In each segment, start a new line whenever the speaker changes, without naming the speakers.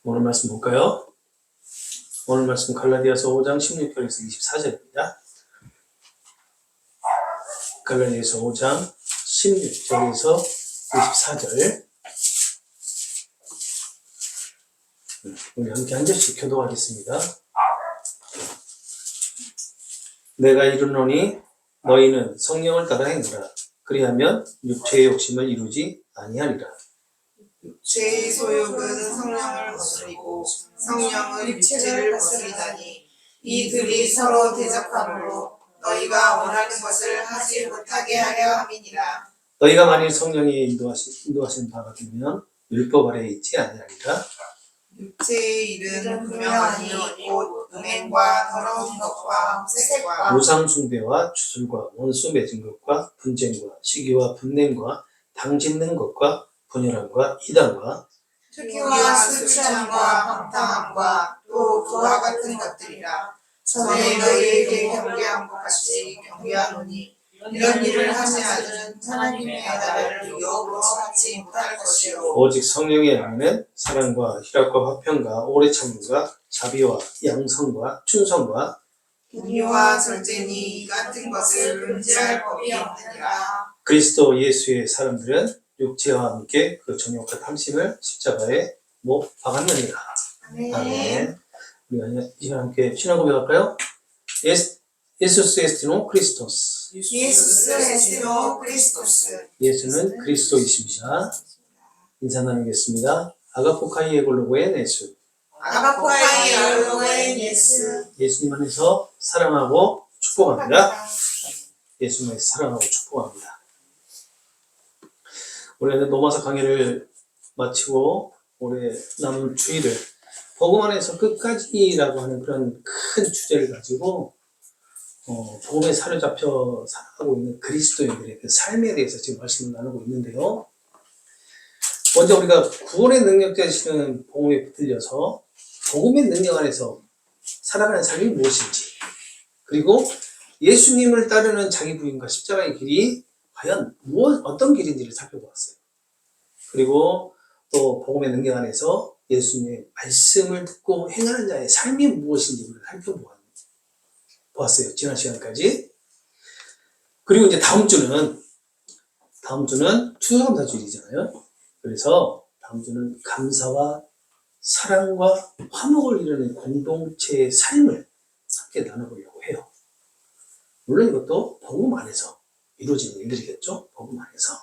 오늘 말씀 볼까요? 오늘 말씀 갈라디아서 5장 16절에서 24절입니다. 갈라디아서 5장 16절에서 24절. 우리 함께 한 절씩 교도하겠습니다. 내가 이르노니 너희는 성령을 따라 행하라. 그리하면 육체의 욕심을 이루지 아니하리라.
죄의 소욕은 성령을 거스리고 성령은 육체를 거스리다니 이들이 서로 대적함으로 너희가 원하는 것을 하지 못하게 하려 함이니라.
너희가 만일 성령이 인도하신 바 같으면 율법 아래에 있지 아니하리라.
육체의 일은 분명하니 곧 음행과 더러운 것과 색과
우상 숭배와 주술과 원수 맺은 것과 분쟁과 시기와 분냄과 당짓는 것과 분열함과 이단과
투기와 술 취함과 방탕함과 또 그와 같은 것들이라. 전에 너희에게 경계한 것 같이 경계하노니 이런 일을 하지 않으면 하나님의 나라를 유업으로 받지 못할 것이요
오직 성령의 열매는 사랑과 희락과 화평과 오래 참음과 자비와 양성과 충성과
분유와 절제니 이 같은 것을 금지할 법이 없느니라.
그리스도 예수의 사람들은 육체와 함께 그 정욕과 탐심을 십자가에 못 박았느니라. 아멘. 우리 이제 함께 신앙 고백할까요? 예수스 에스티노 크리스토스.
예수스 에스티노 크리스토스.
예수는 그리스도이십니다. 인사 나누겠습니다. 아가포카이에 골로고엔 예수.
아가포카이 얼로엔 예수.
예수님 안에서 사랑하고 축복합니다. 예수님을 사랑하고 축복합니다. 올해는 노마사 강의를 마치고 올해 남은 주일을 복음 안에서 끝까지라고 하는 그런 큰 주제를 가지고 복음에 사로잡혀 살아가고 있는 그리스도인들의 그 삶에 대해서 지금 말씀을 나누고 있는데요. 먼저 우리가 구원의 능력 되시는 복음에 붙들려서 복음의 능력 안에서 살아가는 삶이 무엇인지, 그리고 예수님을 따르는 자기 부인과 십자가의 길이 과연 어떤 길인지를 살펴보았어요. 그리고 또 복음의 능력 안에서 예수님의 말씀을 듣고 행하는 자의 삶이 무엇인지 우리가 살펴보았어요. 지난 시간까지. 그리고 이제 다음 주는 추수감사주일이잖아요. 그래서 다음 주는 감사와 사랑과 화목을 이루는 공동체의 삶을 함께 나눠보려고 해요. 물론 이것도 복음 안에서 이루어지는 일들이겠죠. 복음 안에서.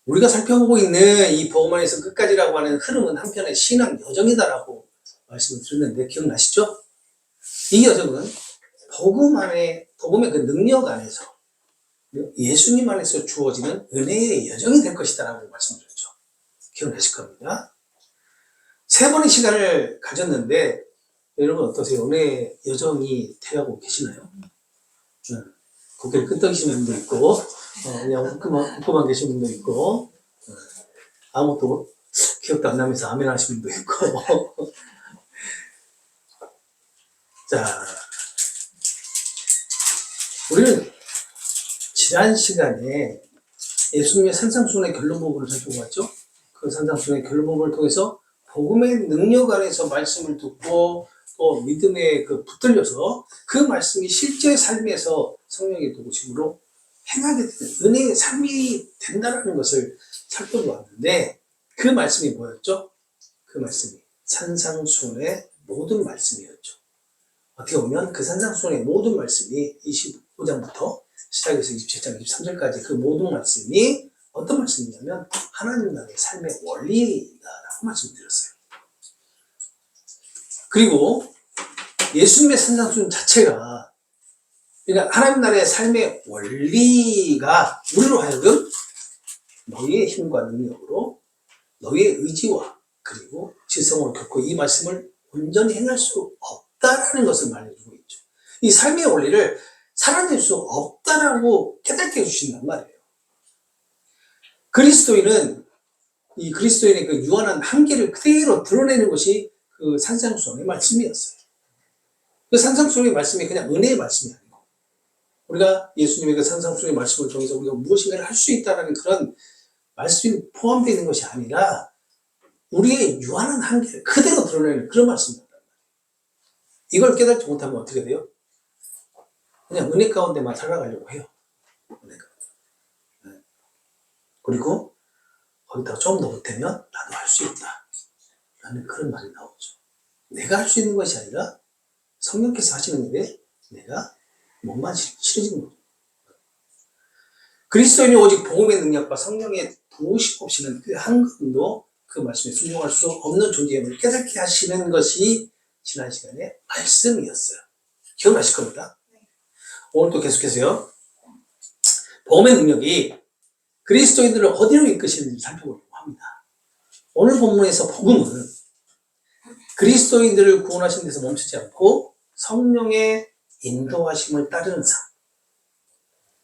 우리가 살펴보고 있는 이 복음 안에서 끝까지라고 하는 흐름은 한편의 신앙 여정이다라고 말씀을 드렸는데 기억나시죠? 이 여정은 복음의 그 능력 안에서, 예수님 안에서 주어지는 은혜의 여정이 될 것이다라고 말씀드렸죠. 기억나실 겁니다. 3번의 시간을 가졌는데 여러분 어떠세요? 은혜의 여정이 되어가고 계시나요? 고개를 끄덕이시는 분도 있고 그냥 웃고만 계신 분도 있고 아무것도 기억도 안 나면서 아멘 하시는 분도 있고 자, 우리는 지난 시간에 예수님의 산상수훈의 결론 부분을 살펴보았죠. 그 산상수훈의 결론 부분을 통해서 복음의 능력 안에서 말씀을 듣고 또 믿음에 붙들려서 그 말씀이 실제 삶에서 성령의 도우심으로 행하게 되는 은혜의 삶이 된다는 것을 살펴보았는데, 그 말씀이 뭐였죠? 그 말씀이 산상수훈의 모든 말씀이었죠. 어떻게 보면 그 산상수훈의 모든 말씀이 25장부터 시작해서 27장, 23절까지 그 모든 말씀이 어떤 말씀이냐면 하나님 나라의 삶의 원리다라고 말씀드렸어요. 그리고 예수님의 산상수훈 자체가, 그러니까 하나님 나라의 삶의 원리가 우리로 하여금 너희의 힘과 능력으로 너희의 의지와 그리고 지성으로 결코 이 말씀을 온전히 행할 수 없다라는 것을 말해주고 있죠. 이 삶의 원리를 살아낼 수 없다라고 깨닫게 해주신단 말이에요. 그리스도인의 그 유한한 한계를 그대로 드러내는 것이 그 산상수훈의 말씀이었어요. 그 산상수훈의 말씀이 그냥 은혜의 말씀이 아니고, 우리가 예수님의 그 산상수훈의 말씀을 통해서 우리가 무엇인가를 할 수 있다는 그런 말씀이 포함되어 있는 것이 아니라 우리의 유한한 한계를 그대로 드러내는 그런 말씀입니다. 이걸 깨닫지 못하면 어떻게 돼요? 그냥 은혜 가운데만 살아가려고 해요. 은혜 가운데. 그리고 거기다가 좀 더 못하면 나도 할 수 있다 라는 그런 말이 나오죠. 내가 할 수 있는 것이 아니라 성령께서 하시는 일에 내가 몸만 실어지는 거죠. 그리스도인이 오직 복음의 능력과 성령의 도우심 없이는 그 한 걸음도 그 말씀에 순종할 수 없는 존재임을 깨닫게 하시는 것이 지난 시간에 말씀이었어요. 기억나실 겁니다. 오늘 또 계속해서요. 복음의 능력이 그리스도인들을 어디로 이끄시는지 살펴보려고 합니다. 오늘 본문에서 복음은 그리스도인들을 구원하신 데서 멈추지 않고 성령의 인도하심을 따르는 삶,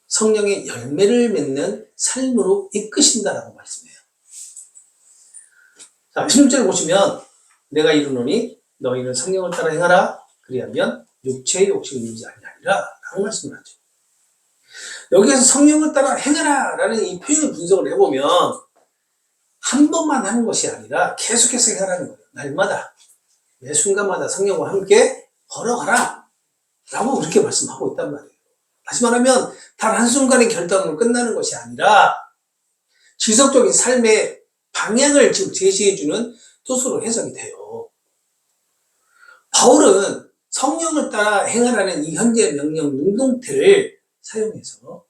성령의 열매를 맺는 삶으로 이끄신다라고 말씀해요. 자, 16절을 보시면 내가 이르노니 너희는 성령을 따라 행하라 그리하면 육체의 욕심을 이루지 아니하리라 라고 말씀을 하죠. 여기에서 성령을 따라 행하라 라는 이 표현을 분석을 해보면 한 번만 하는 것이 아니라 계속해서 행하라는 거예요. 날마다 매 순간마다 성령과 함께 걸어가라 라고 그렇게 말씀하고 있단 말이에요. 다시 말하면 단 한순간의 결단으로 끝나는 것이 아니라 지속적인 삶의 방향을 지금 제시해주는 뜻으로 해석이 돼요. 바울은 성령을 따라 행하라는 이 현재 명령 능동태를 사용해서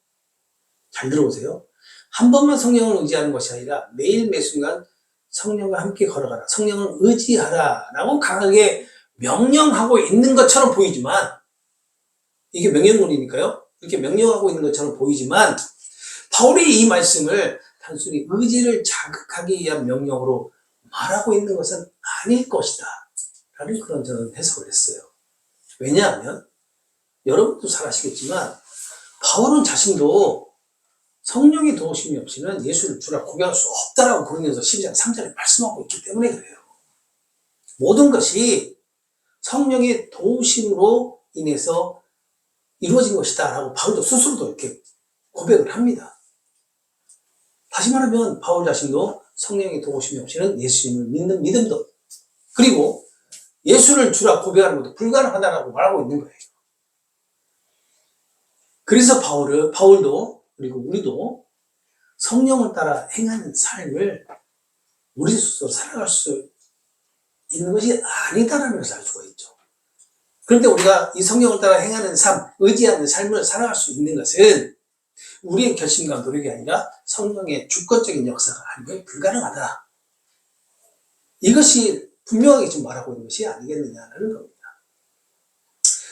잘 들어보세요. 한 번만 성령을 의지하는 것이 아니라 매일 매 순간 성령과 함께 걸어가라. 성령을 의지하라 라고 강하게 명령하고 있는 것처럼 보이지만 이게 명령문이니까요. 이렇게 명령하고 있는 것처럼 보이지만 바울이 이 말씀을 단순히 의지를 자극하기 위한 명령으로 말하고 있는 것은 아닐 것이다 라는 그런 저는 해석을 했어요. 왜냐하면 여러분도 잘 아시겠지만 바울은 자신도 성령의 도우심이 없이는 예수를 주라 고백할 수 없다라고 고린도서 12장 3절에 말씀하고 있기 때문에 그래요. 모든 것이 성령의 도우심으로 인해서 이루어진 것이다 라고 바울도 스스로도 이렇게 고백을 합니다. 다시 말하면 바울 자신도 성령의 도우심이 없이는 예수님을 믿는 믿음도 그리고 예수를 주라 고백하는 것도 불가능하다라고 말하고 있는 거예요. 그래서 바울도 그리고 우리도 성령을 따라 행하는 삶을 우리 스스로 살아갈 수 있는 것이 아니다라는 것을 알 수가 있죠. 그런데 우리가 이 성령을 따라 행하는 삶, 의지하는 삶을 살아갈 수 있는 것은 우리의 결심과 노력이 아니라 성령의 주권적인 역사가 아니면 불가능하다. 이것이 분명하게 지금 말하고 있는 것이 아니겠느냐는 겁니다.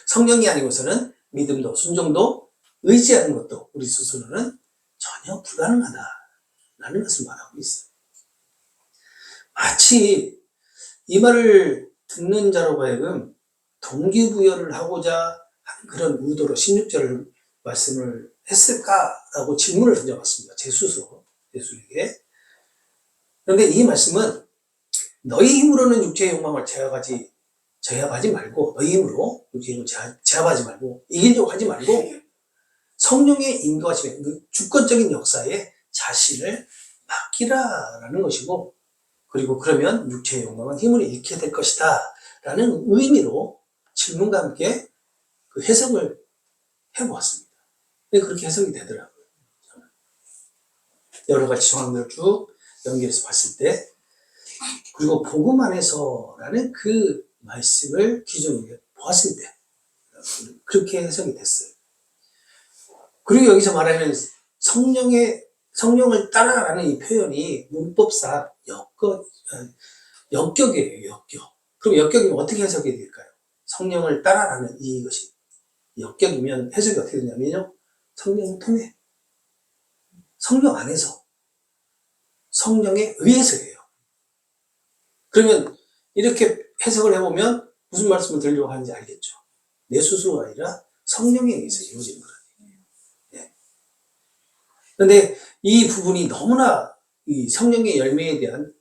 성령이 아니고서는 믿음도 순종도 의지하는 것도 우리 스스로는 전혀 불가능하다라는 것을 말하고 있어요. 마치 이 말을 듣는 자로 하여금 동기부여를 하고자 하는 그런 의도로 16절을 말씀을 했을까라고 질문을 던져봤습니다. 제 스스로에게. 그런데 이 말씀은 너희 힘으로는 육체의 욕망을 제압하지 말고 너희 힘으로 육체의 욕망을 제압하지 말고 이기려고 하지 말고 성령의 인도하심에 그 주권적인 역사에 자신을 맡기라라는 것이고 그리고 그러면 육체의 욕망은 힘을 잃게 될 것이다 라는 의미로 질문과 함께 그 해석을 해보았습니다. 그렇게 해석이 되더라고요. 여러 가지 정황들을 쭉 연결해서 봤을 때 그리고 복음 안에서라는 그 말씀을 기준으로 보았을 때 그렇게 해석이 됐어요. 그리고 여기서 말하는 성령을 따라라는 이 표현이 문법상 역격이에요, 역격. 그럼 역격이면 어떻게 해석이 될까요? 성령을 따라라는 이것이 역격이면 해석이 어떻게 되냐면요. 성령을 통해, 성령 안에서, 성령에 의해서예요. 그러면 이렇게 해석을 해보면 무슨 말씀을 드리려고 하는지 알겠죠? 내 스스로가 아니라 성령에 의해서 이루어지는 거라는 얘기예요. 네. 그런데 이 부분이 너무나 이 성령의 열매에 대한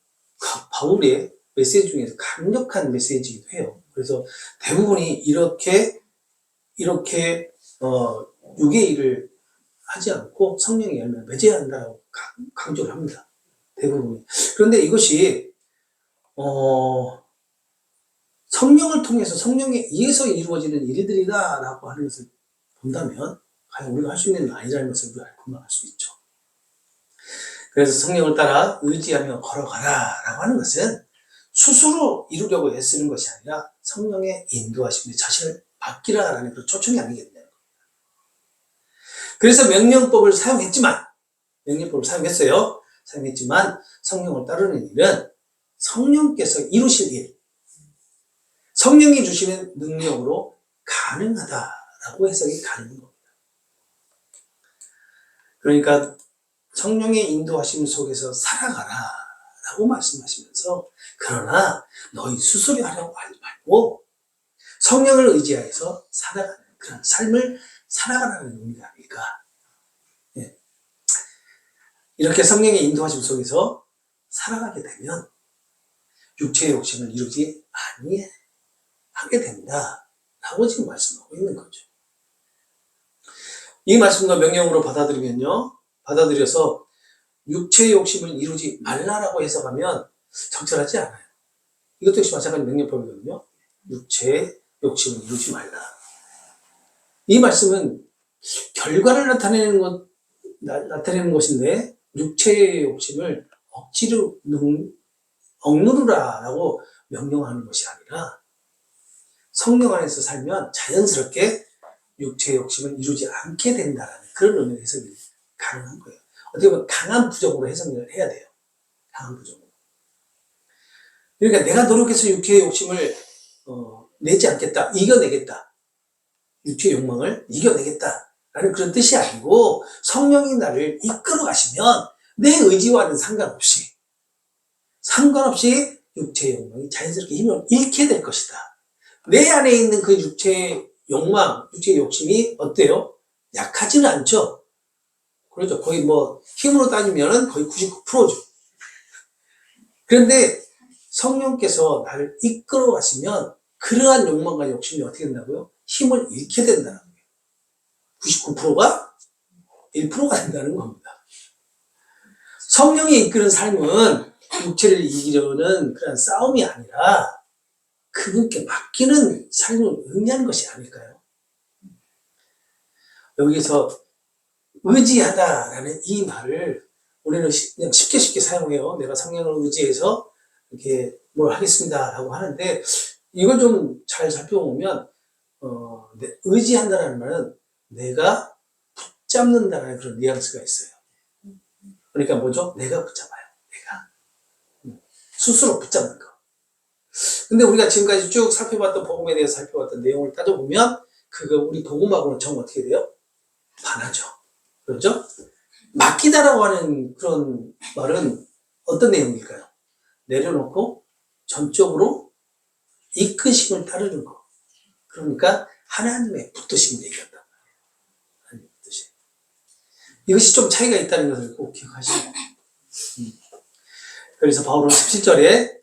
바울의 메시지 중에서 강력한 메시지이기도 해요. 그래서 대부분이 이렇게 육의 일을 하지 않고 성령의 열매를 맺어야 한다고 강조를 합니다. 대부분이. 그런데 이것이 성령을 통해서 성령에 의해서 이루어지는 일들이다라고 하는 것을 본다면 과연 우리가 할 수 있는 일은 아니라는 것을 우리가 금방 알 수 있죠. 그래서 성령을 따라 의지하며 걸어가라 라고 하는 것은 스스로 이루려고 애쓰는 것이 아니라 성령의 인도하심에 자신을 맡기라라는 그런 초청이 아니겠네요. 그래서 명령법을 사용했지만 성령을 따르는 일은 성령께서 이루실 일, 성령이 주시는 능력으로 가능하다라고 해석이 가능한 겁니다. 그러니까 성령의 인도하심 속에서 살아가라 라고 말씀하시면서 그러나 너희 스스로 하려고 하지 말고 성령을 의지하여서 살아가는 그런 삶을 살아가라는 의미가 아닐까. 예. 이렇게 성령의 인도하심 속에서 살아가게 되면 육체의 욕심을 이루지 아니하게 된다 라고 지금 말씀하고 있는 거죠. 이 말씀과 명령으로 받아들여서 육체의 욕심을 이루지 말라라고 해석하면 적절하지 않아요. 이것도 역시 마찬가지 명령법이거든요. 육체의 욕심을 이루지 말라. 이 말씀은 결과를 나타내는 것인데 육체의 욕심을 억지로 억누르라라고 명령하는 것이 아니라 성령 안에서 살면 자연스럽게 육체의 욕심을 이루지 않게 된다라는 그런 의미의 해석이 가능한 거예요. 어떻게 보면 강한 부정으로 해석을 해야 돼요. 강한 부정으로. 그러니까 내가 노력해서 육체의 욕심을 내지 않겠다, 이겨내겠다. 육체의 욕망을 이겨내겠다라는 그런 뜻이 아니고 성령이 나를 이끌어 가시면 내 의지와는 상관없이 육체의 욕망이 자연스럽게 힘을 잃게 될 것이다. 내 안에 있는 그 육체의 욕망, 육체의 욕심이 어때요? 약하지는 않죠. 그렇죠. 거의 힘으로 따지면은 거의 99%죠. 그런데 성령께서 나를 이끌어 가시면 그러한 욕망과 욕심이 어떻게 된다고요? 힘을 잃게 된다는 거예요. 99%가 1%가 된다는 겁니다. 성령이 이끄는 삶은 육체를 이기려는 그런 싸움이 아니라 그분께 맡기는 삶을 의미하는 것이 아닐까요? 여기서 의지하다라는 이 말을 우리는 그냥 쉽게 사용해요. 내가 성령을 의지해서 이렇게 뭘 하겠습니다라고 하는데 이걸 좀 잘 살펴보면 의지한다는 말은 내가 붙잡는다는 그런 뉘앙스가 있어요. 그러니까 뭐죠? 내가 붙잡아요. 내가 스스로 붙잡는 거. 근데 우리가 지금까지 쭉 복음에 대해서 살펴봤던 내용을 따져보면 그거 우리 복음하고는 정 어떻게 돼요? 반하죠. 그렇죠? 맡기다라고 하는 그런 말은 어떤 내용일까요? 내려놓고 전적으로 이끄심을 따르는 거. 그러니까 하나님의 붙드심을 얘기한다. 하나님의 붙드심. 이것이 좀 차이가 있다는 것을 꼭 기억하시고. 그래서 바울은 17절에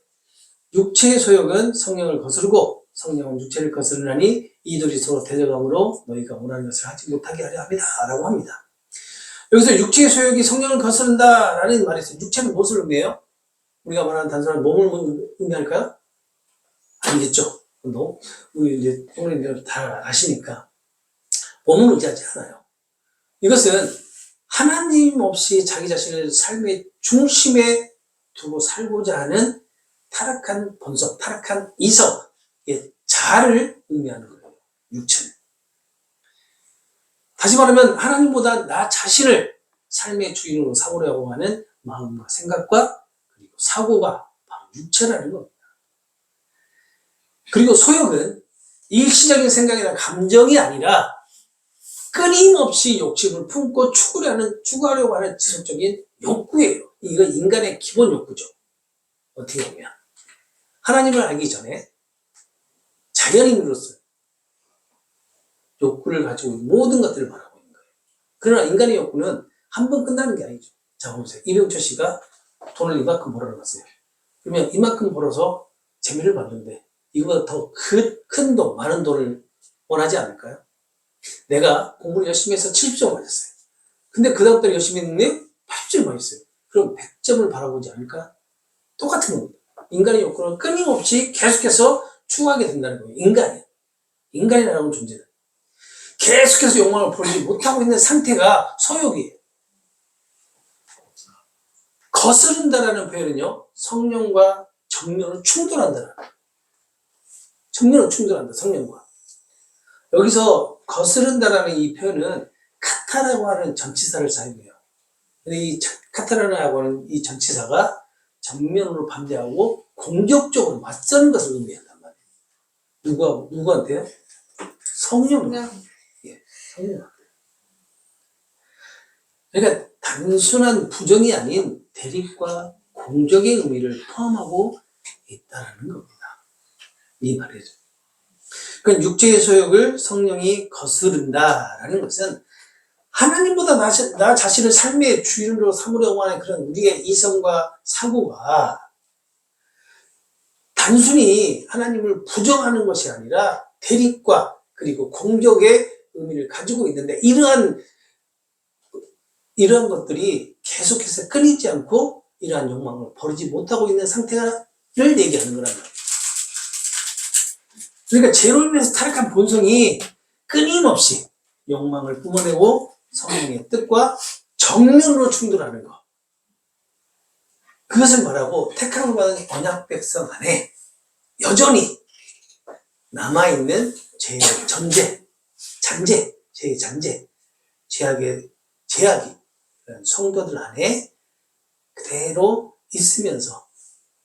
육체의 소욕은 성령을 거스르고 성령은 육체를 거스르나니 이들이 서로 대적함으로 너희가 원하는 것을 하지 못하게 하려 합니다. 라고 합니다. 여기서 육체의 소욕이 성령을 거스른다 라는 말이 있어요. 육체는 무엇을 의미해요? 우리가 말하는 단순한 몸을 의미할까요? 아니겠죠. 우리 이제 오늘 다 아시니까 몸을 의지하지 않아요. 이것은 하나님 없이 자기 자신을 삶의 중심에 두고 살고자 하는 타락한 본성, 타락한 이성의 자아를 의미하는 거예요. 육체는. 다시 말하면 하나님보다 나 자신을 삶의 주인으로 삼으려고 하는 마음과 생각과 그리고 사고가 바로 육체라는 겁니다. 그리고 소욕은 일시적인 생각이나 감정이 아니라 끊임없이 욕심을 품고 추구하려고 하는 지속적인 욕구예요. 이거 인간의 기본 욕구죠. 어떻게 보면. 하나님을 알기 전에 자연인으로서 욕구를 가지고 모든 것들을 바라고 있는 거예요. 그러나 인간의 욕구는 한 번 끝나는 게 아니죠. 자, 보세요. 이병철 씨가 돈을 이만큼 벌어놨어요. 그러면 이만큼 벌어서 재미를 봤는데 이거보다 더 큰 돈, 많은 돈을 원하지 않을까요? 내가 공부를 열심히 해서 70점 맞았어요. 근데 그 다음 달 열심히 했는데 80점 맞았어요. 그럼 100점을 바라보지 않을까? 똑같은 겁니다. 인간의 욕구는 끊임없이 계속해서 추구하게 된다는 거예요. 인간이라는 존재는. 계속해서 욕망을 버리지 못하고 있는 상태가 소욕이에요. 거스른다라는 표현은요, 성령과 정면으로 충돌한다는 거예요. 정면으로 충돌한다, 성령과. 여기서 거스른다라는 이 표현은 카타라고 하는 전치사를 사용해요. 근데 이 카타라고 하는 이 전치사가 정면으로 반대하고 공격적으로 맞서는 것을 의미한단 말이에요. 누구한테요? 성령. 예, 성령. 그러니까 단순한 부정이 아닌 대립과 공격의 의미를 포함하고 있다는 겁니다. 이 말이죠. 그러니까 육체의 소욕을 성령이 거스른다라는 것은 하나님보다 나 자신을 삶의 주인으로 삼으려고 하는 그런 우리의 이성과 사고가 단순히 하나님을 부정하는 것이 아니라 대립과 그리고 공격의 의미를 가지고 있는데 이러한 것들이 계속해서 끊이지 않고 이러한 욕망을 버리지 못하고 있는 상태를 얘기하는 거란 말이에요. 그러니까 죄로 인해서 타락한 본성이 끊임없이 욕망을 뿜어내고 성령의 뜻과 정면으로 충돌하는 것. 그것을 말하고 택함을 받은 언약 백성 안에 여전히 남아있는 죄의 죄의 잔재, 제약이 성도들 안에 그대로 있으면서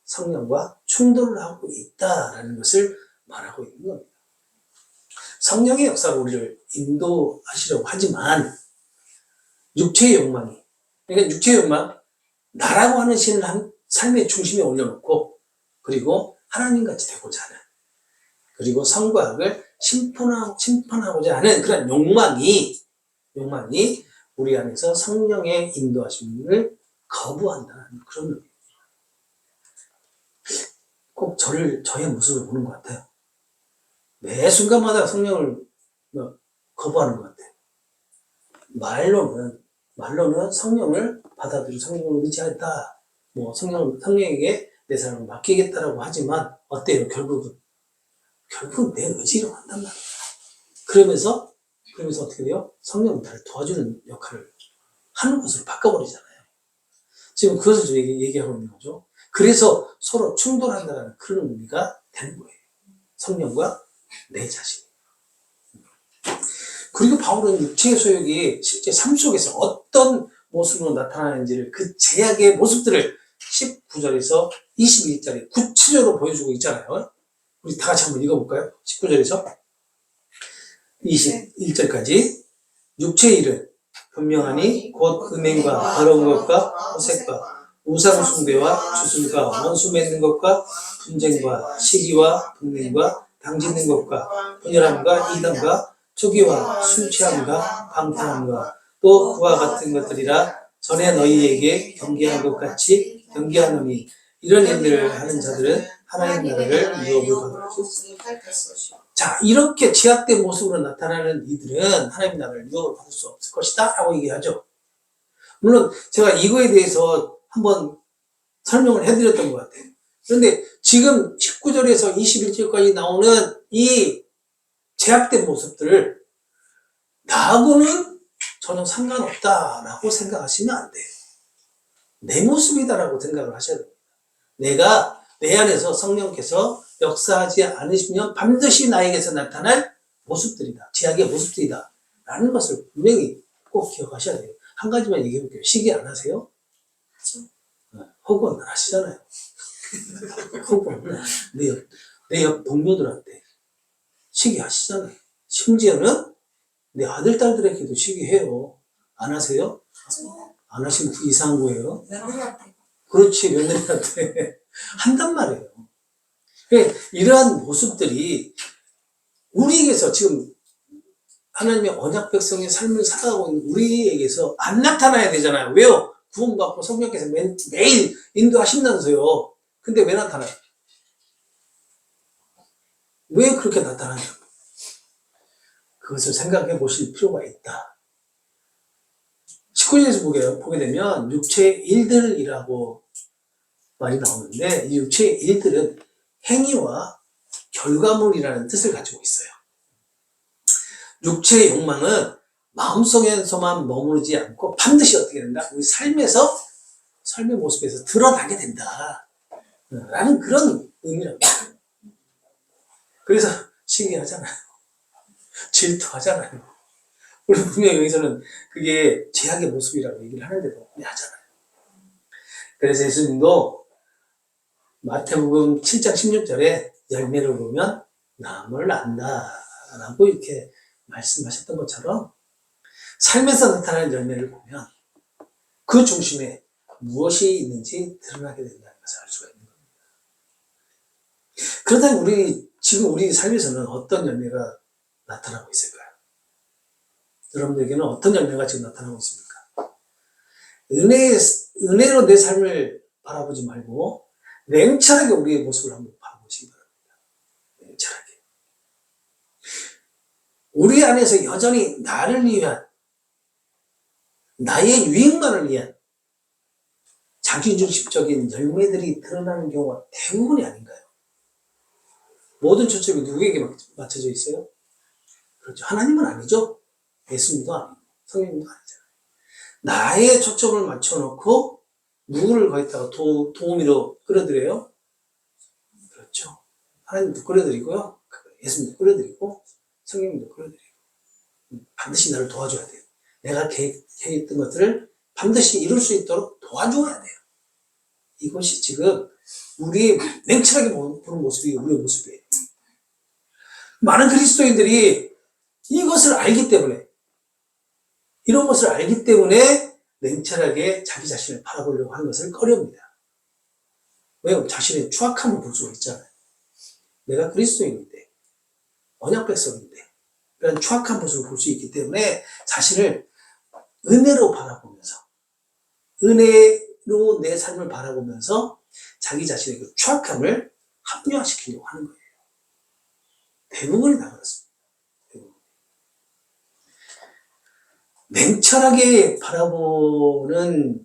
성령과 충돌을 하고 있다라는 것을 말하고 있는 겁니다. 성령의 역사로 우리를 인도하시려고 하지만 육체의 욕망이, 그러니까 육체의 욕망, 나라고 하는 신을 삶의 중심에 올려놓고 그리고 하나님같이 되고자 하는 그리고 성과 악을 심판하고자 하는 그런 욕망이 우리 안에서 성령의 인도하심을 거부한다는 그런 의미입니다. 꼭 저의 모습을 보는 것 같아요. 매 순간마다 성령을 거부하는 것 같아요. 말로는 성령을 받아들이고 성령을 의지하겠다. 성령에게 내 삶을 맡기겠다라고 하지만 어때요? 결국은 내 의지로 한단 말이에요. 그러면서 어떻게 돼요? 성령은 나를 도와주는 역할을 하는 것으로 바꿔버리잖아요. 지금 그것을 얘기하고 있는 거죠. 그래서 서로 충돌한다는 그런 의미가 되는 거예요. 성령과 내 자신. 그리고 바울은 육체의 소욕이 실제 삶 속에서 어떤 모습으로 나타나는지를 그 제약의 모습들을 19절에서 21절에 구체적으로 보여주고 있잖아요. 우리 다 같이 한번 읽어볼까요? 19절에서 21절까지 육체의 일은 분명하니 곧 음행과 더러운 것과 호색과 우상 숭배와 주술과 원수 맺는 것과 분쟁과 시기와 분쟁과 당짓는 것과 분열함과 이단과 투기와 술 취함과 방탕함과 또 그와 같은 것들이라 전에 너희에게 경계한 것 같이 경계하노니 이런 일들을 하는 자들은 하나님 나라를 유업을 받을 것이다. 자, 이렇게 제약된 모습으로 나타나는 이들은 하나님 나라를 유업을 받을 수 없을 것이다 라고 얘기하죠. 물론 제가 이거에 대해서 한번 설명을 해드렸던 것 같아요. 그런데 지금 19절에서 21절까지 나오는 이 제약된 모습들을 나하고는 전혀 상관없다라고 생각하시면 안 돼요. 내 모습이다라고 생각을 하셔야 됩니다. 내가 내 안에서 성령께서 역사하지 않으시면 반드시 나에게서 나타날 모습들이다. 제약의 모습들이다. 라는 것을 분명히 꼭 기억하셔야 돼요. 한 가지만 얘기해 볼게요. 시기 안 하세요? 허구는 하시잖아요. 허구는 내 옆 동료들한테 시기 하시잖아요. 심지어는 내 아들, 딸들에게도 시기해요. 안 하세요? 안 하시면 이상한 거예요. 그렇지, 며느리한테. 한단 말이에요. 이러한 모습들이 우리에게서 지금 하나님의 언약 백성의 삶을 살아가고 있는 우리에게서 안 나타나야 되잖아요. 왜요? 구원받고 성령께서 매일 인도하신다면서요. 근데 왜 나타나요? 왜 그렇게 나타나냐고. 그것을 생각해 보실 필요가 있다. 19절에서 보게 되면 육체의 일들이라고 말이 나오는데 이 육체의 일들은 행위와 결과물이라는 뜻을 가지고 있어요. 육체의 욕망은 마음속에서만 머무르지 않고 반드시 어떻게 된다? 우리 삶의 모습에서 드러나게 된다. 라는 그런 의미랍니다. 그래서 신기하잖아요. 질투하잖아요. 우리 분명히 여기서는 그게 죄악의 모습이라고 얘기를 하는데도 하잖아요. 그래서 예수님도 마태복음 7장 16절에 열매를 보면 남을 안다 라고 이렇게 말씀하셨던 것처럼 삶에서 나타나는 열매를 보면 그 중심에 무엇이 있는지 드러나게 된다는 것을 알 수가 있는 겁니다. 그렇다면 지금 우리 삶에서는 어떤 열매가 나타나고 있을까요? 여러분들에게는 어떤 열매가 지금 나타나고 있습니까? 은혜로 내 삶을 바라보지 말고 냉철하게 우리의 모습을 한번 바라보시기 바랍니다. 냉철하게. 우리 안에서 여전히 나를 위한, 나의 유익만을 위한 자기중심적인 열매들이 드러나는 경우가 대부분이 아닌가요? 모든 초점이 누구에게 맞춰져 있어요? 그렇죠. 하나님은 아니죠. 예수님도 아니고 성령님도 아니잖아요. 나의 초점을 맞춰놓고 누구를 거기다가 도우미로 끌어들여요? 그렇죠. 하나님도 끌어들이고요. 예수님도 끌어들이고 성령님도 끌어들이고 반드시 나를 도와줘야 돼요. 내가 계획했던 것들을 반드시 이룰 수 있도록 도와줘야 돼요. 이것이 지금 우리의 냉철하게 보는 모습이 우리의 모습이에요. 많은 그리스도인들이 이것을 알기 때문에 이런 것을 알기 때문에 냉철하게 자기 자신을 바라보려고 하는 것을 꺼려합니다. 왜요? 자신의 추악함을 볼 수가 있잖아요. 내가 그리스도인인데 언약 백성인데 그런 추악한 모습을 볼 수 있기 때문에 자신을 은혜로 바라보면서 은혜로 내 삶을 바라보면서 자기 자신의 그 추악함을 합리화시키려고 하는 거예요. 대부분이 다 그렇습니다. 대부분. 냉철하게 바라보는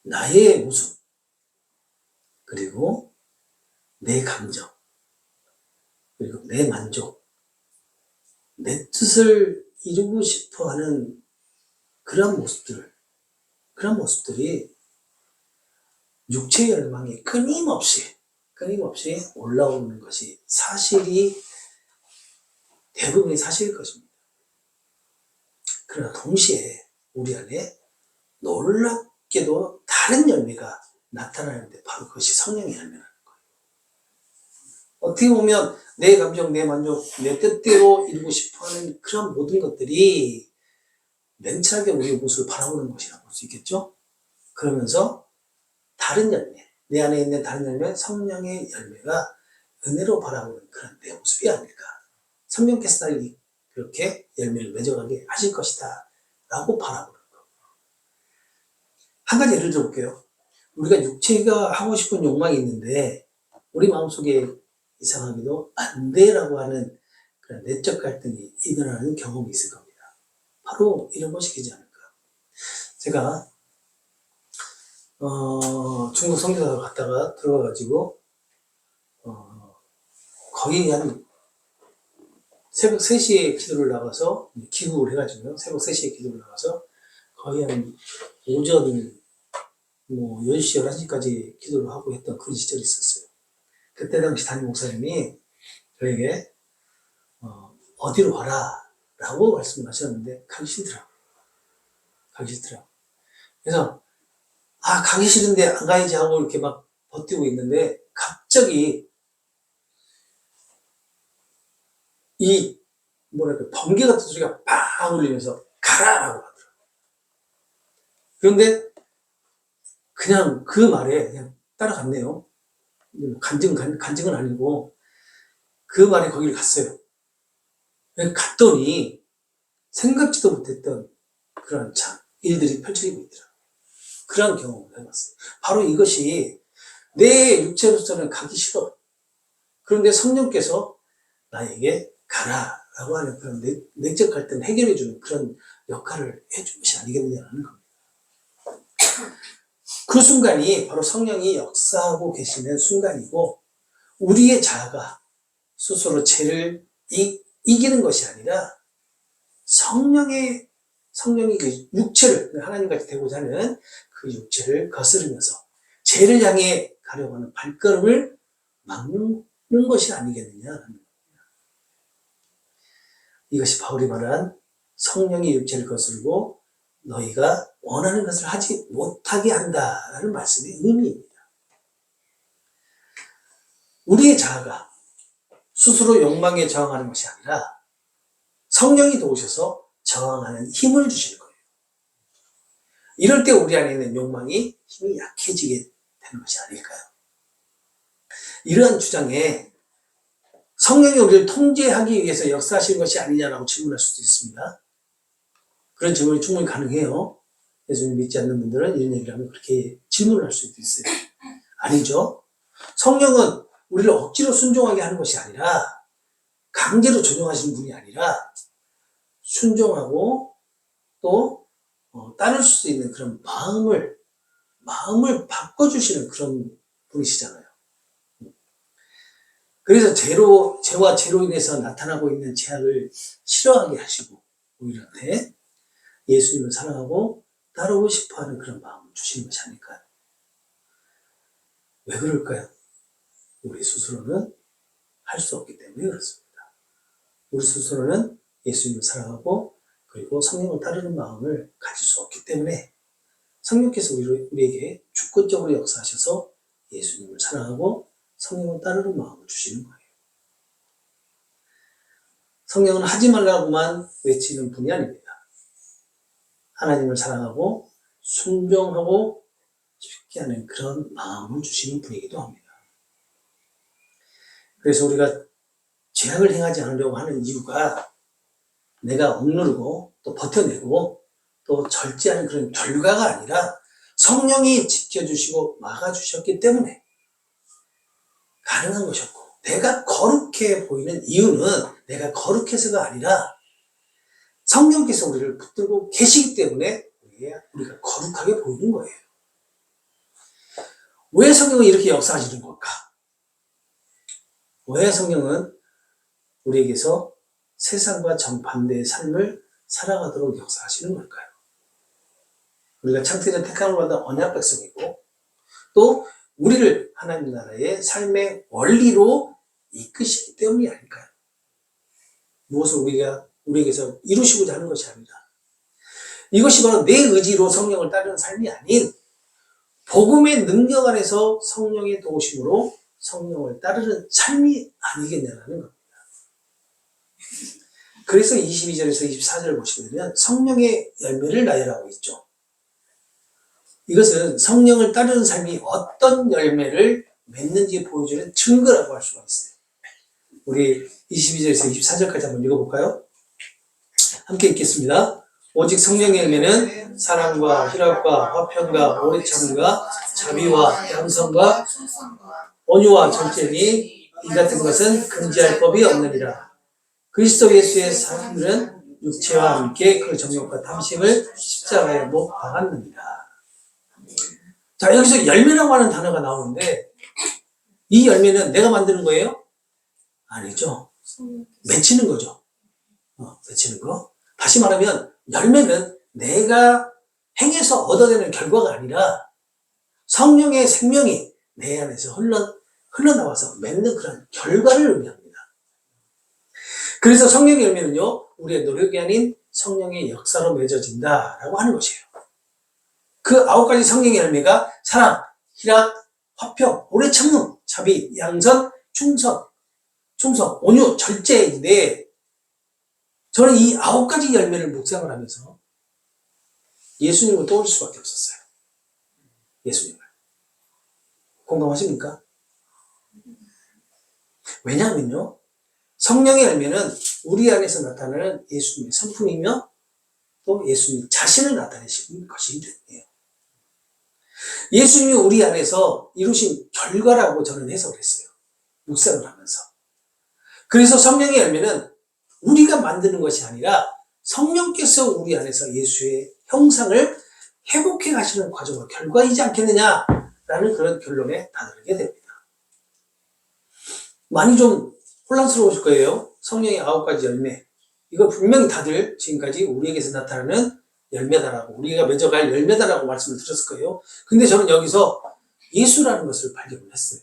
나의 모습 그리고 내 감정 그리고 내 만족 내 뜻을 이루고 싶어하는 그런 모습들이 육체의 열망이 끊임없이 올라오는 것이 대부분의 사실일 것입니다. 그러나 동시에 우리 안에 놀랍게도 다른 열매가 나타나는데 바로 그것이 성령의 열매라는 거예요. 어떻게 보면 내 감정, 내 만족, 내 뜻대로 이루고 싶어하는 그런 모든 것들이 냉철하게 우리의 모습을 바라보는 것이라고 볼 수 있겠죠? 그러면서 다른 열매, 내 안에 있는 다른 열매, 성령의 열매가 은혜로 바라보는 그런 내 모습이 아닐까. 성령께서 나를 그렇게 열매를 맺어가게 하실 것이다 라고 바라보는 거. 한 가지 예를 들어볼게요. 우리가 육체가 하고 싶은 욕망이 있는데 우리 마음속에 이상하게도 안 돼라고 하는 그런 내적 갈등이 일어나는 경험이 있을 겁니다. 바로 이런 것이 되지 않을까. 제가 중국 선교사로 갔다가 들어가가지고 거의 한 새벽 3시에 기도를 나가서 기구를 해가지고요. 새벽 3시에 기도를 나가서 거의 한 오전 10시, 11시까지 기도를 하고 했던 그런 시절이 있었어요. 그때 당시 담임 목사님이 저에게 어디로 가라 라고 말씀하셨는데 가기 싫더라고요. 그래서 가기 싫은데 안 가야지 하고 이렇게 막 버티고 있는데 갑자기 번개 같은 소리가 빡 울리면서 가라라고 하더라고요. 그런데 그냥 그 말에 그냥 따라갔네요. 간증은 아니고 그 말에 거기를 갔어요. 갔더니 생각지도 못했던 그런 일들이 펼쳐지고 있더라고요. 그런 경험을 해봤어요. 바로 이것이 내 육체로서는 가기 싫어. 그런데 성령께서 나에게 가라라고 하는 그런 내적 갈등 해결해주는 그런 역할을 해준 것이 아니겠느냐는 겁니다. 그 순간이 바로 성령이 역사하고 계시는 순간이고, 우리의 자아가 스스로 죄를 이기는 것이 아니라 성령이 그 육체를, 하나님같이 되고자 하는 그 육체를 거스르면서 죄를 향해 가려고 하는 발걸음을 막는 것이 아니겠느냐. 이것이 바울이 말한 성령이 육체를 거스르고 너희가 원하는 것을 하지 못하게 한다라는 말씀의 의미입니다. 우리의 자아가 스스로 욕망에 저항하는 것이 아니라 성령이 도우셔서 저항하는 힘을 주시는 거예요. 이럴 때 우리 안에 있는 욕망이 힘이 약해지게 되는 것이 아닐까요? 이러한 주장에 성령이 우리를 통제하기 위해서 역사하시는 것이 아니냐라고 질문할 수도 있습니다. 그런 질문이 충분히 가능해요. 예수님 믿지 않는 분들은 이런 얘기를 하면 그렇게 질문을 할 수도 있어요. 아니죠. 성령은 우리를 억지로 순종하게 하는 것이 아니라, 강제로 조종하시는 분이 아니라 순종하고 또 따를 수 있는 그런 마음을 바꿔주시는 그런 분이시잖아요. 그래서 죄와 죄로 인해서 나타나고 있는 죄악을 싫어하게 하시고, 오히려 예수님을 사랑하고 따르고 싶어하는 그런 마음을 주시는 것이 아닐까요? 왜 그럴까요? 우리 스스로는 할 수 없기 때문에 그렇습니다. 우리 스스로는 예수님을 사랑하고 그리고 성령을 따르는 마음을 가질 수 없기 때문에 성령께서 우리에게 주권적으로 역사하셔서 예수님을 사랑하고 성령을 따르는 마음을 주시는 거예요. 성령은 하지 말라고만 외치는 분이 아닙니다. 하나님을 사랑하고 순종하고 싶게 하는 그런 마음을 주시는 분이기도 합니다. 그래서 우리가 죄악을 행하지 않으려고 하는 이유가 내가 억누르고 또 버텨내고 또 절제하는 그런 결과가 아니라 성령이 지켜주시고 막아주셨기 때문에 가능한 것이었고, 내가 거룩해 보이는 이유는 내가 거룩해서가 아니라 성령께서 우리를 붙들고 계시기 때문에 우리가 거룩하게 보이는 거예요. 왜 성령은 이렇게 역사하시는 걸까? 왜 성령은 우리에게서 세상과 정반대의 삶을 살아가도록 역사하시는 걸까요? 우리가 창세전 택함을 받은 언약 백성이고, 또 우리를 하나님 나라의 삶의 원리로 이끄시기 때문이 아닐까요? 무엇을 우리에게서 이루시고자 하는 것이 아니라, 이것이 바로 내 의지로 성령을 따르는 삶이 아닌 복음의 능력 안에서 성령의 도우심으로 성령을 따르는 삶이 아니겠냐라는 겁니다. 그래서 22절에서 24절을 보시면 성령의 열매를 나열하고 있죠. 이것은 성령을 따르는 삶이 어떤 열매를 맺는지 보여주는 증거라고 할 수가 있어요. 우리 22절에서 24절까지 한번 읽어볼까요? 함께 읽겠습니다. 오직 성령의 열매는 사랑과 희락과 화평과 오래 참음과 자비와 양선과 온유와 절제니 이 같은 것은 금지할 법이 없느니라. 그리스도 예수의 사람들은 육체와 함께 그 정욕과 탐심을 십자가에 못 박았느니라. 자, 여기서 열매라고 하는 단어가 나오는데, 이 열매는 내가 만드는 거예요? 아니죠. 맺히는 거죠. 맺히는 거. 다시 말하면 열매는 내가 행해서 얻어내는 결과가 아니라 성령의 생명이 내 안에서 흘러나와서 맺는 그런 결과를 의미합니다. 그래서 성령의 열매는요, 우리의 노력이 아닌 성령의 역사로 맺어진다라고 하는 것이에요. 그 9가지 성령의 열매가 사랑, 희락, 화평, 오래 참음, 자비, 양선, 충성, 온유, 절제인데, 저는 이 9가지 열매를 묵상을 하면서 예수님을 떠올릴 수밖에 없었어요. 예수님을. 공감하십니까? 왜냐하면요, 성령의 열매는 우리 안에서 나타나는 예수님의 성품이며 또 예수님 자신을 나타내시는 것이기 때문이에요. 예수님이 우리 안에서 이루신 결과라고 저는 해석을 했어요. 묵상을 하면서. 그래서 성령의 열매는 우리가 만드는 것이 아니라 성령께서 우리 안에서 예수의 형상을 회복해 가시는 과정과 결과이지 않겠느냐라는 그런 결론에 다다르게 됩니다. 많이 좀 혼란스러우실 거예요. 성령의 9가지 열매. 이거 분명히 다들 지금까지 우리에게서 나타나는 열매다라고, 우리가 맺어갈 열매다라고 말씀을 드렸을 거예요. 근데 저는 여기서 예수라는 것을 발견을 했어요.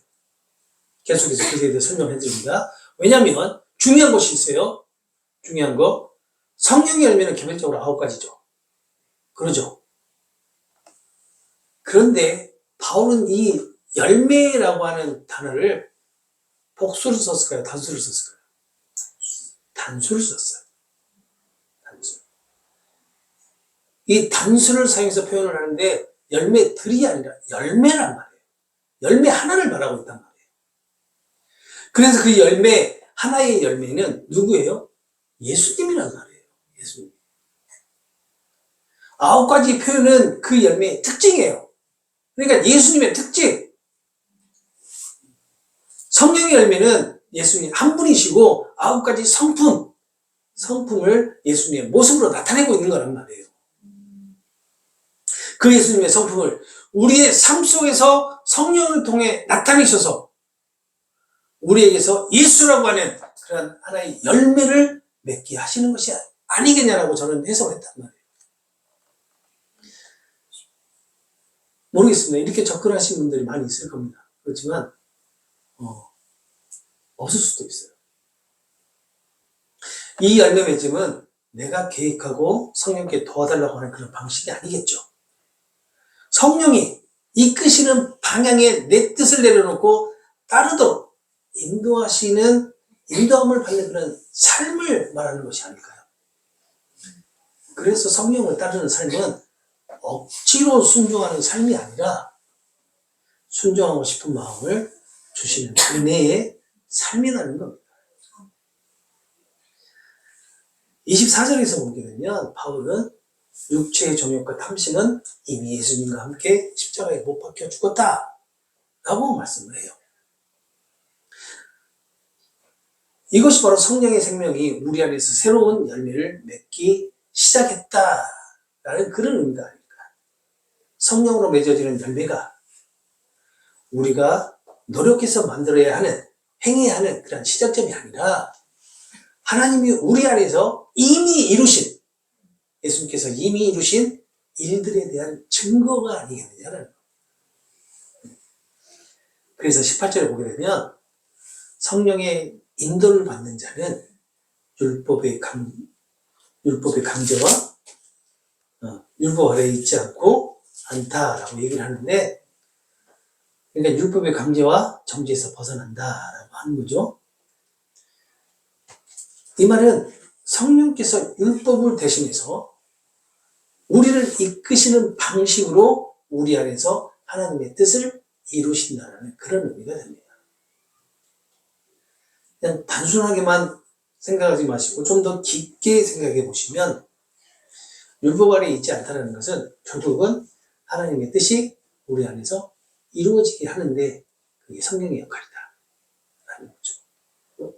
계속해서 그에 대해 설명해 드립니다. 왜냐하면 중요한 것이 있어요. 중요한 거. 성령의 열매는 기본적으로 9가지죠. 그러죠. 그런데 바울은 이 열매라고 하는 단어를 복수를 썼을까요? 단수를 썼을까요? 단수를 썼어요. 단수. 이 단수를 사용해서 표현을 하는데 열매들이 아니라 열매란 말이에요. 열매 하나를 말하고 있단 말이에요. 그래서 그 열매, 하나의 열매는 누구예요? 예수님이란 말이에요. 예수님. 9가지 표현은 그 열매의 특징이에요. 그러니까 예수님의 특징. 성령의 열매는 예수님 한 분이시고 9가지 성품을 예수님의 모습으로 나타내고 있는 거란 말이에요. 그 예수님의 성품을 우리의 삶 속에서 성령을 통해 나타내셔서 우리에게서 예수라고 하는 그런 하나의 열매를 맺게 하시는 것이 아니겠냐라고 저는 해석을 했단 말이에요. 모르겠습니다. 이렇게 접근하시는 분들이 많이 있을 겁니다. 그렇지만 없을 수도 있어요. 이 열매 맺음은 내가 계획하고 성령께 도와달라고 하는 그런 방식이 아니겠죠. 성령이 이끄시는 방향에 내 뜻을 내려놓고 따르도록 인도하시는, 인도함을 받는 그런 삶을 말하는 것이 아닐까요? 그래서 성령을 따르는 삶은 억지로 순종하는 삶이 아니라 순종하고 싶은 마음을 주시는 은혜의 삶이라는 겁니다. 24절에서 보게 되면 바울은 육체의 정욕과 탐심은 이미 예수님과 함께 십자가에 못 박혀 죽었다 라고 말씀을 해요. 이것이 바로 성령의 생명이 우리 안에서 새로운 열매를 맺기 시작했다라는 그런 의미가 아닐까. 성령으로 맺어지는 열매가 우리가 노력해서 만들어야 하는, 행해야 하는 그런 시작점이 아니라 하나님이 우리 안에서 이미 이루신, 예수님께서 이미 이루신 일들에 대한 증거가 아니겠느냐는. 그래서 18절에 보게 되면 성령의 인도를 받는 자는 율법의 강제와 율법 아래에 있지 않다라고 얘기를 하는데, 그러니까 율법의 강제와 정죄에서 벗어난다라고 하는 거죠. 이 말은 성령께서 율법을 대신해서 우리를 이끄시는 방식으로 우리 안에서 하나님의 뜻을 이루신다는 그런 의미가 됩니다. 그냥 단순하게만 생각하지 마시고 좀 더 깊게 생각해 보시면 율법 아래에 있지 않다는 것은 결국은 하나님의 뜻이 우리 안에서 이루어지게 하는데 그게 성령의 역할이다 라는 거죠.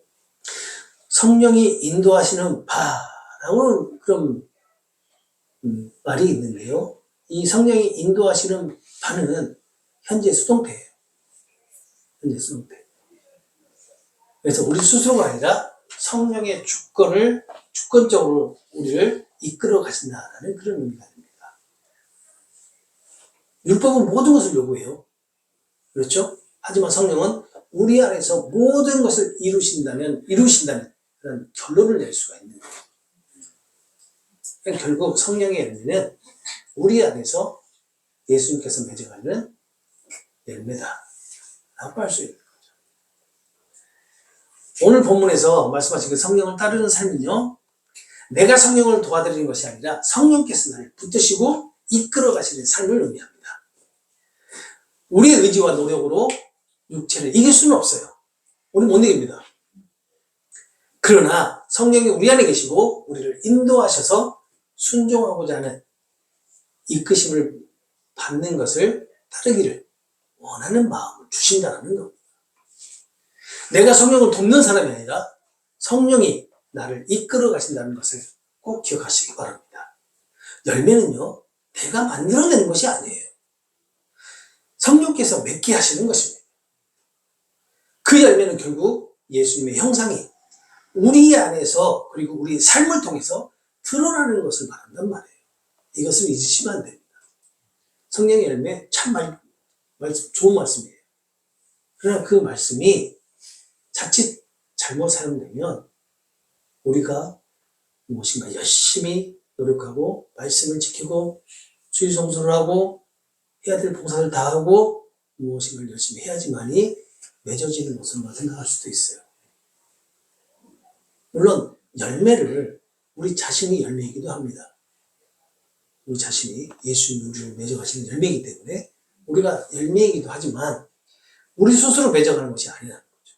성령이 인도하시는 바라고 그런 말이 있는데요. 이 성령이 인도하시는 바는 현재 수동태예요. 현재 수동태. 그래서 우리 스스로가 아니라 성령의 주권적으로 우리를 이끌어 가신다라는 그런 의미가 됩니다. 율법은 모든 것을 요구해요. 그렇죠? 하지만 성령은 우리 안에서 모든 것을 이루신다는 그런 결론을 낼 수가 있는 거예요. 그러니까 결국 성령의 열매는 우리 안에서 예수님께서 맺어가는 열매다라고 할 수 있는 거죠. 오늘 본문에서 말씀하신 그 성령을 따르는 삶은요, 내가 성령을 도와드리는 것이 아니라 성령께서 나를 붙드시고 이끌어 가시는 삶을 의미합니다. 우리의 의지와 노력으로 육체를 이길 수는 없어요. 우리 못 이깁니다. 그러나 성령이 우리 안에 계시고 우리를 인도하셔서 순종하고자 하는 이끄심을 받는 것을 따르기를 원하는 마음을 주신다는 겁니다. 내가 성령을 돕는 사람이 아니라 성령이 나를 이끌어 가신다는 것을 꼭 기억하시기 바랍니다. 열매는요, 내가 만들어내는 것이 아니에요. 성령께서 맺게 하시는 것입니다. 그 열매는 결국 예수님의 형상이 우리 안에서 그리고 우리 삶을 통해서 드러나는 것을 말한단 말이에요. 이것을 잊으시면 안 됩니다. 성령의 열매 참 좋은 말씀이에요. 그러나 그 말씀이 자칫 잘못 사용되면 우리가 무엇인가 열심히 노력하고 말씀을 지키고 주의 성수를 하고 해야 될 봉사를 다 하고 무엇인가를 열심히 해야지만이 맺어지는 것으로만 생각할 수도 있어요. 물론 열매를 우리 자신이 열매이기도 합니다. 우리 자신이 예수님이 우리를 맺어가시는 열매이기 때문에 우리가 열매이기도 하지만 우리 스스로 맺어가는 것이 아니라는 거죠.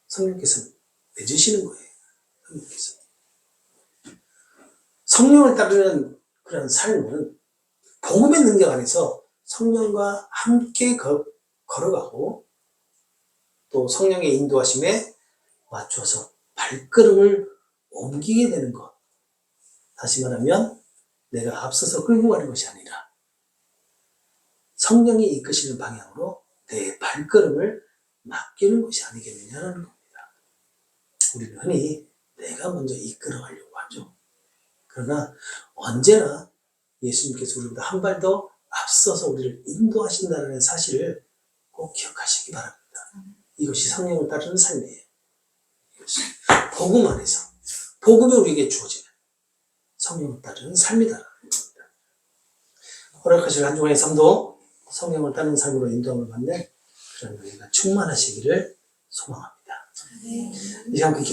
성령께서 맺으시는 거예요. 성령께서. 성령을 따르는 그런 삶은 복음의 능력 안에서 성령과 함께 걸어가고 또 성령의 인도하심에 맞춰서 발걸음을 옮기게 되는 것. 다시 말하면 내가 앞서서 끌고 가는 것이 아니라 성령이 이끄시는 방향으로 내 발걸음을 맡기는 것이 아니겠느냐는 겁니다. 우리는 흔히 내가 먼저 이끌어가려고 하죠. 그러나 언제나 예수님께서 우리보다 한 발 더 앞서서 우리를 인도하신다는 사실을 꼭 기억하시기 바랍니다. 이것이 성령을 따르는 삶이에요. 이것이 복음 안에서 복음이 우리에게 주어지는 성령을 따르는 삶이다. 허락하실 한 주간의 삶도 성령을 따르는 삶으로 인도함을 받는 그런 우리가 충만하시기를 소망합니다. 이 시간